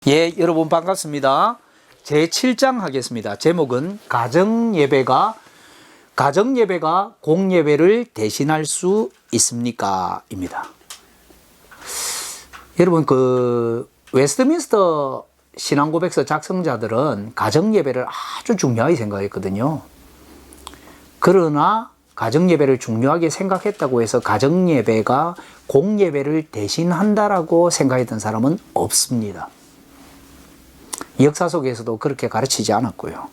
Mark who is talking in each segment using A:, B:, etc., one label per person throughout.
A: 예, 여러분 반갑습니다. 제7장 하겠습니다. 제목은 가정예배가 공예배를 대신할 수 있습니까? 입니다. 여러분, 웨스트민스터 신앙고백서 작성자들은 가정예배를 아주 중요하게 생각했거든요. 그러나 가정예배를 중요하게 생각했다고 해서 가정예배가 공예배를 대신한다라고 생각했던 사람은 없습니다. 역사 속에서도 그렇게 가르치지 않았고요.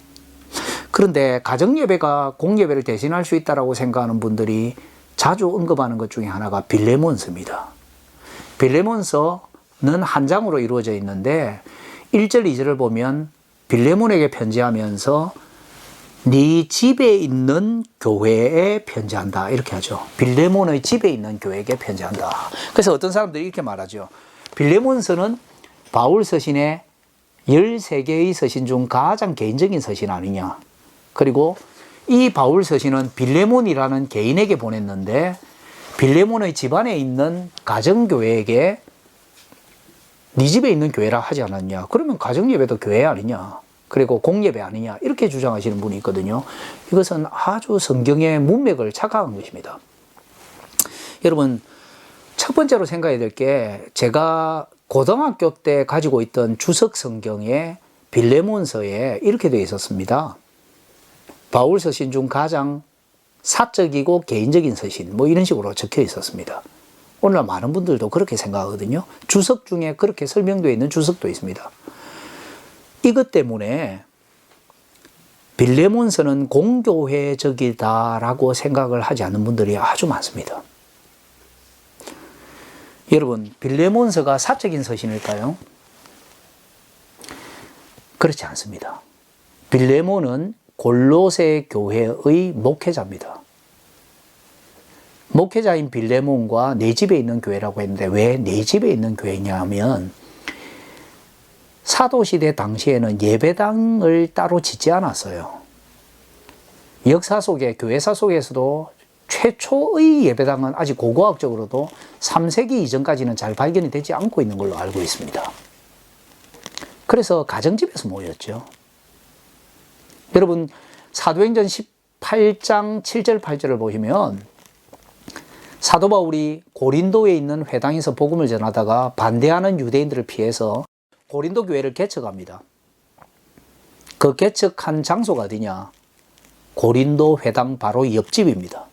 A: 그런데 가정예배가 공예배를 대신할 수 있다고 생각하는 분들이 자주 언급하는 것 중에 하나가 빌레몬서입니다. 빌레몬서는 한 장으로 이루어져 있는데 1절, 2절을 보면 빌레몬에게 편지하면서 네 집에 있는 교회에 편지한다 이렇게 하죠. 빌레몬의 집에 있는 교회에게 편지한다. 그래서 어떤 사람들이 이렇게 말하죠. 빌레몬서는 바울 서신의 13개의 서신 중 가장 개인적인 서신 아니냐. 그리고 이 바울 서신은 빌레몬이라는 개인에게 보냈는데 빌레몬의 집안에 있는 가정교회에게 네 집에 있는 교회라 하지 않았냐. 그러면 가정예배도 교회 아니냐. 그리고 공예배 아니냐. 이렇게 주장하시는 분이 있거든요. 이것은 아주 성경의 문맥을 착각한 것입니다. 여러분, 첫 번째로 생각해야 될 게 제가 고등학교 때 가지고 있던 주석 성경에 빌레몬서에 이렇게 되어 있었습니다. 바울 서신 중 가장 사적이고 개인적인 서신, 이런 식으로 적혀 있었습니다. 오늘날 많은 분들도 그렇게 생각하거든요. 주석 중에 그렇게 설명되어 있는 주석도 있습니다. 이것 때문에 빌레몬서는 공교회적이다라고 생각을 하지 않는 분들이 아주 많습니다. 여러분, 빌레몬서가 사적인 서신일까요? 그렇지 않습니다. 빌레몬은 골로새 교회의 목회자입니다. 목회자인 빌레몬과 내 집에 있는 교회라고 했는데 왜 내 집에 있는 교회냐 하면 사도시대 당시에는 예배당을 따로 짓지 않았어요. 역사 속에, 교회사 속에서도 최초의 예배당은 아직 고고학적으로도 3세기 이전까지는 잘 발견이 되지 않고 있는 걸로 알고 있습니다. 그래서 가정집에서 모였죠. 여러분, 사도행전 18장 7절 8절을 보시면 사도 바울이 고린도에 있는 회당에서 복음을 전하다가 반대하는 유대인들을 피해서 고린도 교회를 개척합니다. 그 개척한 장소가 어디냐? 고린도 회당 바로 옆집입니다.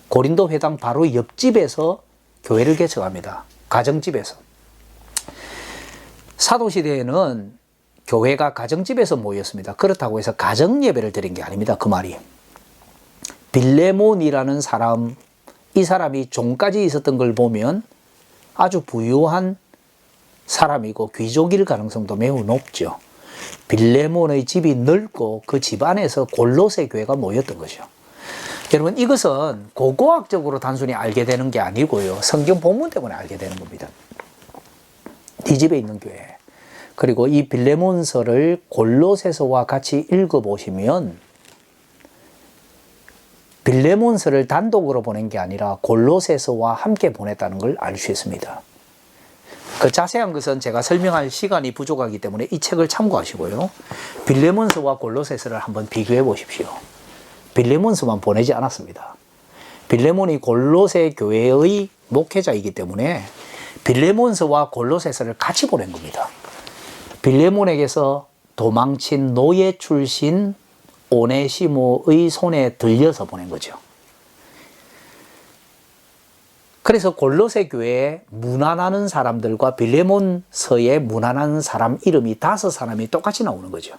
A: 고린도 회당 바로 옆집에서 교회를 개척합니다. 가정집에서. 사도시대에는 교회가 가정집에서 모였습니다. 그렇다고 해서 가정예배를 드린 게 아닙니다. 그 말이. 빌레몬이라는 사람, 이 사람이 종까지 있었던 걸 보면 아주 부유한 사람이고 귀족일 가능성도 매우 높죠. 빌레몬의 집이 넓고 그 집 안에서 골로새 교회가 모였던 거죠. 여러분, 이것은 고고학적으로 단순히 알게 되는 게 아니고요. 성경 본문 때문에 알게 되는 겁니다. 네 집에 있는 교회. 그리고 이 빌레몬서를 골로새서와 같이 읽어보시면 빌레몬서를 단독으로 보낸 게 아니라 골로새서와 함께 보냈다는 걸 알 수 있습니다. 그 자세한 것은 제가 설명할 시간이 부족하기 때문에 이 책을 참고하시고요. 빌레몬서와 골로새서를 한번 비교해 보십시오. 빌레몬서만 보내지 않았습니다. 빌레몬이 골로새 교회의 목회자이기 때문에 빌레몬서와 골로새서를 같이 보낸 겁니다. 빌레몬에게서 도망친 노예 출신 오네시모의 손에 들려서 보낸 거죠. 그래서 골로새 교회에 문안하는 사람들과 빌레몬서에 문안하는 사람 이름이 5사람이 똑같이 나오는 거죠.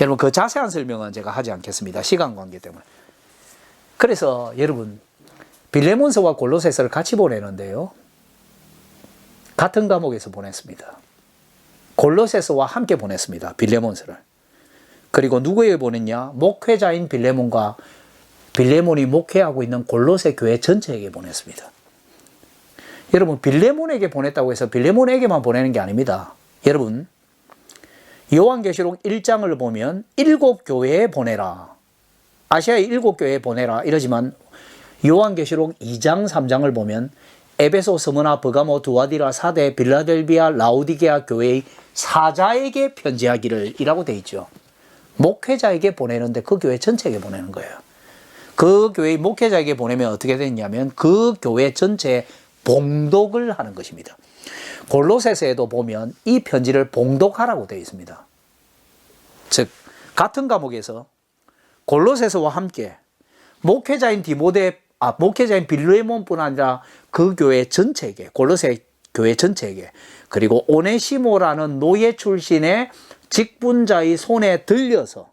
A: 여러분, 그 자세한 설명은 제가 하지 않겠습니다. 시간 관계 때문에. 그래서 여러분, 빌레몬서와 골로새서를 같이 보내는데요. 같은 과목에서 보냈습니다. 골로새서와 함께 보냈습니다. 빌레몬서를. 그리고 누구에게 보냈냐? 목회자인 빌레몬과 빌레몬이 목회하고 있는 골로새 교회 전체에게 보냈습니다. 여러분, 빌레몬에게 보냈다고 해서 빌레몬에게만 보내는 게 아닙니다. 여러분, 요한계시록 1장을 보면 7 교회에 보내라. 아시아의 7교회에 보내라 이러지만 요한계시록 2장 3장을 보면 에베소, 스무나, 버가모, 두아디라, 사데, 빌라델비아, 라우디게아 교회의 사자에게 편지하기를 이라고 되어 있죠. 목회자에게 보내는데 그 교회 전체에게 보내는 거예요. 그 교회의 목회자에게 보내면 어떻게 되냐면 그 교회 전체에 봉독을 하는 것입니다. 골로새서에도 보면 이 편지를 봉독하라고 되어 있습니다. 즉 같은 과목에서 골로새서와 함께 목회자인 목회자인 빌레몬뿐 아니라 그 교회 전체에게, 골로새 교회 전체에게, 그리고 오네시모라는 노예 출신의 직분자의 손에 들려서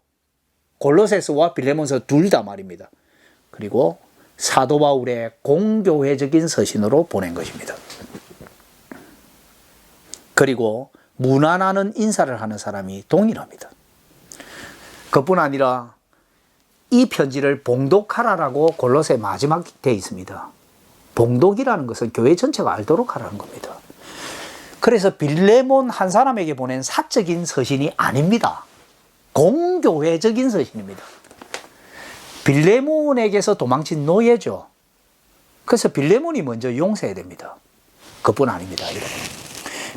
A: 골로새서와 빌레몬서 둘 다 말입니다. 그리고 사도 바울의 공교회적인 서신으로 보낸 것입니다. 그리고 문안하는 인사를 하는 사람이 동일합니다. 그뿐 아니라 이 편지를 봉독하라라고 골로새 마지막에 되어 있습니다. 봉독이라는 것은 교회 전체가 알도록 하라는 겁니다. 그래서 빌레몬 한 사람에게 보낸 사적인 서신이 아닙니다. 공교회적인 서신입니다. 빌레몬에게서 도망친 노예죠. 그래서 빌레몬이 먼저 용서해야 됩니다. 그뿐 아닙니다, 여러분.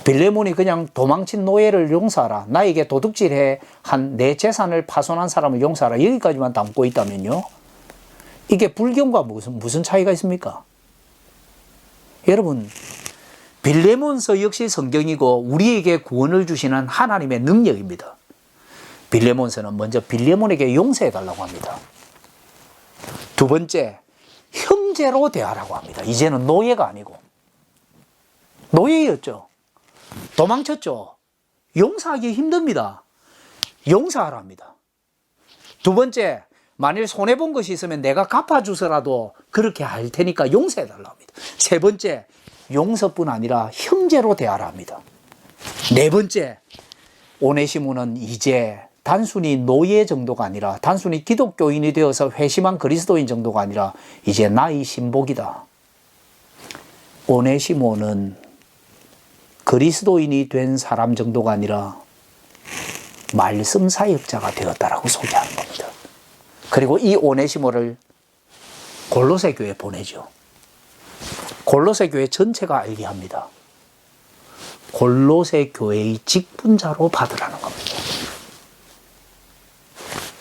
A: 빌레몬이 그냥 도망친 노예를 용서하라, 나에게 도둑질해 한 내 재산을 파손한 사람을 용서하라, 여기까지만 담고 있다면요, 이게 불경과 무슨 차이가 있습니까? 여러분, 빌레몬서 역시 성경이고 우리에게 구원을 주시는 하나님의 능력입니다. 빌레몬서는 먼저 빌레몬에게 용서해 달라고 합니다. 두 번째, 형제로 대하라고 합니다. 이제는 노예가 아니고. 노예였죠. 도망쳤죠. 용서하기 힘듭니다. 용서하라 합니다. 두 번째, 만일 손해본 것이 있으면 내가 갚아주서라도 그렇게 할 테니까 용서해 달라고 합니다. 세 번째, 용서뿐 아니라 형제로 대하라 합니다. 네 번째, 오네시모는 이제 단순히 노예 정도가 아니라, 단순히 기독교인이 되어서 회심한 그리스도인 정도가 아니라 이제 나의 신복이다. 오네시모는 그리스도인이 된 사람 정도가 아니라 말씀 사역자가 되었다라고 소개하는 겁니다. 그리고 이 오네시모를 골로새 교회에 보내죠. 골로새 교회 전체가 알게 합니다. 골로새 교회의 직분자로 받으라는 겁니다.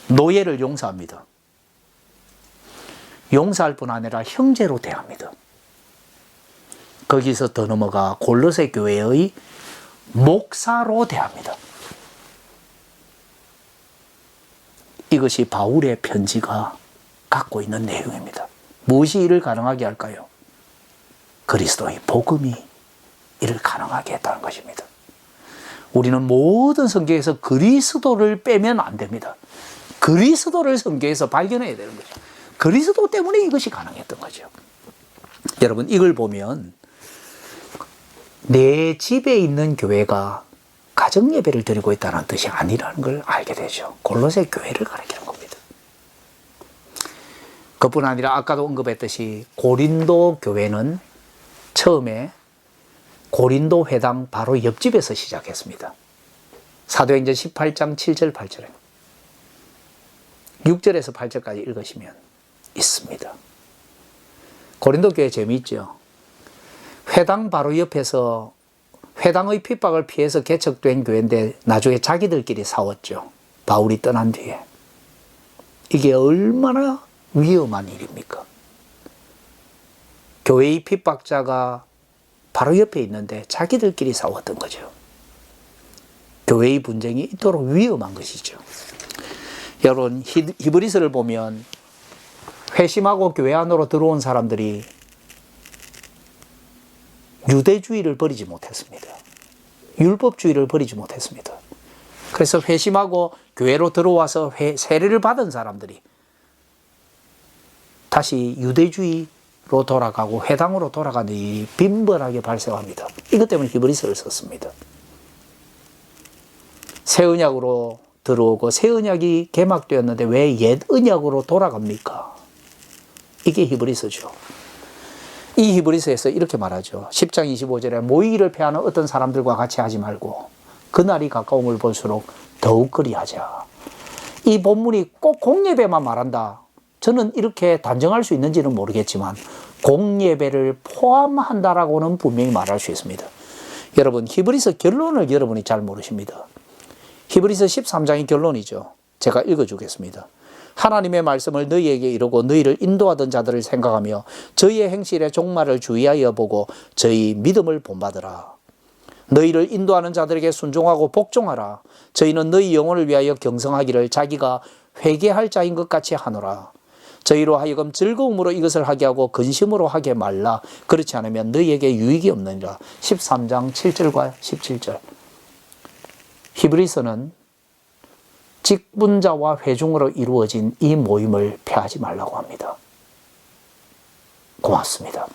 A: 노예를 용서합니다. 용서할 뿐 아니라 형제로 대합니다. 거기서 더 넘어가 골로새 교회의 목사로 대합니다. 이것이 바울의 편지가 갖고 있는 내용입니다. 무엇이 이를 가능하게 할까요? 그리스도의 복음이 이를 가능하게 했다는 것입니다. 우리는 모든 성경에서 그리스도를 빼면 안 됩니다. 그리스도를 성경에서 발견해야 되는 거죠. 그리스도 때문에 이것이 가능했던 거죠. 여러분, 이걸 보면 내 집에 있는 교회가 가정예배를 드리고 있다는 뜻이 아니라는 걸 알게 되죠. 골로새 교회를 가리키는 겁니다. 그뿐 아니라 아까도 언급했듯이 고린도 교회는 처음에 고린도 회당 바로 옆집에서 시작했습니다. 사도행전 18장 7절 8절에 6절에서 8절까지 읽으시면 있습니다. 고린도 교회 재미있죠. 회당 바로 옆에서 회당의 핍박을 피해서 개척된 교회인데 나중에 자기들끼리 싸웠죠. 바울이 떠난 뒤에. 이게 얼마나 위험한 일입니까? 교회의 핍박자가 바로 옆에 있는데 자기들끼리 싸웠던 거죠. 교회의 분쟁이 이토록 위험한 것이죠. 여러분, 히브리서를 보면 회심하고 교회 안으로 들어온 사람들이 유대주의를 버리지 못했습니다. 율법주의를 버리지 못했습니다. 그래서 회심하고 교회로 들어와서 세례를 받은 사람들이 다시 유대주의로 돌아가고 회당으로 돌아가는 일이 빈번하게 발생합니다. 이것 때문에 히브리서를 썼습니다. 새 언약으로 들어오고 새 언약이 개막되었는데 왜 옛 언약으로 돌아갑니까? 이게 히브리서죠. 이 히브리서에서 이렇게 말하죠. 10장 25절에 모이기를 패하는 어떤 사람들과 같이 하지 말고 그날이 가까움을 볼수록 더욱 그리하자. 이 본문이 꼭 공예배만 말한다. 저는 이렇게 단정할 수 있는지는 모르겠지만 공예배를 포함한다라고는 분명히 말할 수 있습니다. 여러분, 히브리서 결론을 여러분이 잘 모르십니다. 히브리서 13장의 결론이죠. 제가 읽어주겠습니다. 하나님의 말씀을 너희에게 이루고 너희를 인도하던 자들을 생각하며 저희의 행실의 종말을 주의하여 보고 저희 믿음을 본받으라. 너희를 인도하는 자들에게 순종하고 복종하라. 저희는 너희 영혼을 위하여 경성하기를 자기가 회개할 자인 것 같이 하노라. 저희로 하여금 즐거움으로 이것을 하게 하고 근심으로 하게 말라. 그렇지 않으면 너희에게 유익이 없느니라. 13장 7절과 17절. 히브리서는 직분자와 회중으로 이루어진 이 모임을 폐하지 말라고 합니다. 고맙습니다.